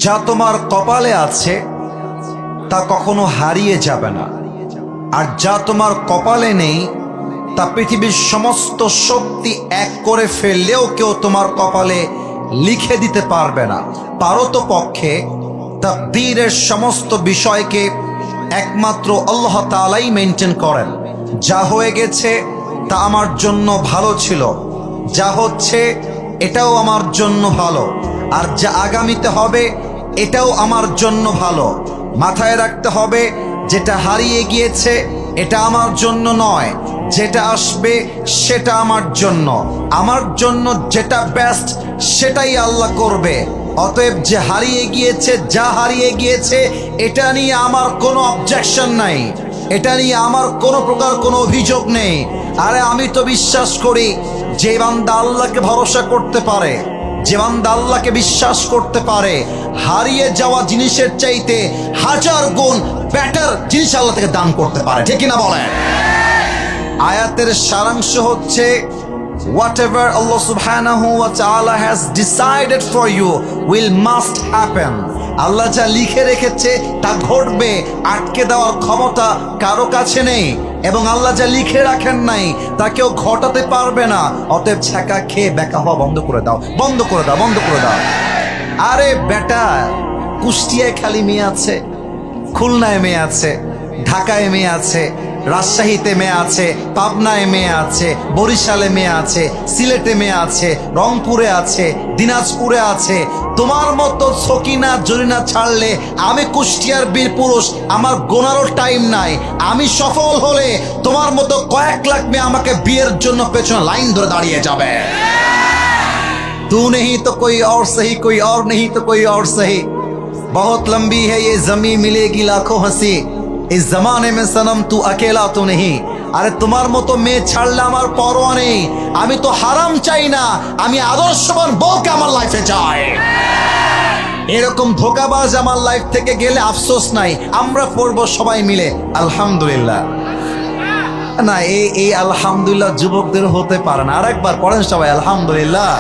যা তোমার কপালে আছে তা কখনো হারিয়ে যাবে না, আর যা তোমার কপালে নেই তা পৃথিবীর সমস্ত শক্তি এক করে ফেললেও কেউ তোমার কপালে লিখে দিতে পারবে না। পারতপক্ষে তাকদীরের সমস্ত বিষয়কে একমাত্র আল্লাহ তাআলাই মেনটেন করেন। যা হয়ে গেছে তা আমার জন্য ভালো ছিল, যা হচ্ছে এটাও আমার জন্য ভালো, আর যা আগামীতে হবে এটাও আমার জন্য ভালো। মাথায় রাখতে হবে, যেটা হারিয়ে গিয়েছে এটা আমার জন্য নয়, যেটা আসবে সেটা আমার জন্য। আমার জন্য যেটা বেস্ট সেটাই আল্লাহ করবে। অতএব যে হারিয়ে গিয়েছে, যা হারিয়ে গিয়েছে, এটা নিয়ে আমার কোনো অবজেকশন নাই, এটা নিয়ে আমার কোনো প্রকার কোনো অভিযোগ নেই। আরে আমি তো বিশ্বাস করি যে বান্দা আল্লাহকে ভরসা করতে পারে, যে বান্দা আল্লাহকে বিশ্বাস করতে পারে, হারিয়ে যাওয়া জিনিসের চাইতে হাজার গুণ বেটার জিনিস আল্লাহ থেকে দান করতে পারে। ঠিক কিনা বলেন? আয়াতের সারাংশ হচ্ছে, whatever Allah subhanahu wa ta'ala has decided for you will must happen. আল্লাহ যা লিখে রেখেছে তা ঘটবে, আটকে দেওয়ার ক্ষমতা কারো কাছে নেই, এবং আল্লাহ যা লিখে রাখেন নাই তা কেউ ঘটাতে পারবে না। অতএব ছ্যাঁকা খেয়ে বেকা হওয়া বন্ধ করে দাও, বন্ধ করে দাও, বন্ধ করে দাও। আরে বেটা, কুষ্টিয়ায় খালি মেয়ে আছে, খুলনায় মেয়ে আছে, ঢাকায় মেয়ে আছে, রাজশাহীতে মেয়ে আছে, পাবনায় মেয়ে আছে, বরিশালে মেয়ে আছে, সিলেটে মেয়ে আছে, রংপুরে আছে, দিনাজপুরে আছে। তোমার মতো সকিনা জরিনা ছাড়লে আমি কুষ্টিয়ার বীর পুরুষ, আমার গোনারও টাইম নাই। আমি সফল হলে তোমার মতো কয়েক লাখ মেয়ে আমাকে বিয়ের জন্য পেছনে লাইন ধরে দাঁড়িয়ে যাবে। तू नहीं तो कोई और सही, कोई और नहीं तो कोई और सही, बहुत लंबी है ये जमीन, मिलेगी लाखों हंसी, इस जमाने में सनम तू अकेला तो नहीं। আরে তোমার মতো মেয়ে ছাড়লে আমার পরোয়া নেই। আমি তো হারাম চাই না, আমি আদর্শবান বউকে আমার লাইফে চাই। এরকম ধোকাবাজ আমার লাইফ থেকে গেলে আফসোস নাই, আমরা পড়বো সবাই মিলে আলহামদুলিল্লাহ। না, এই আলহামদুলিল্লাহ যুবকদের হতে পারে না। আরেকবার পড়েন সবাই আলহামদুলিল্লাহ।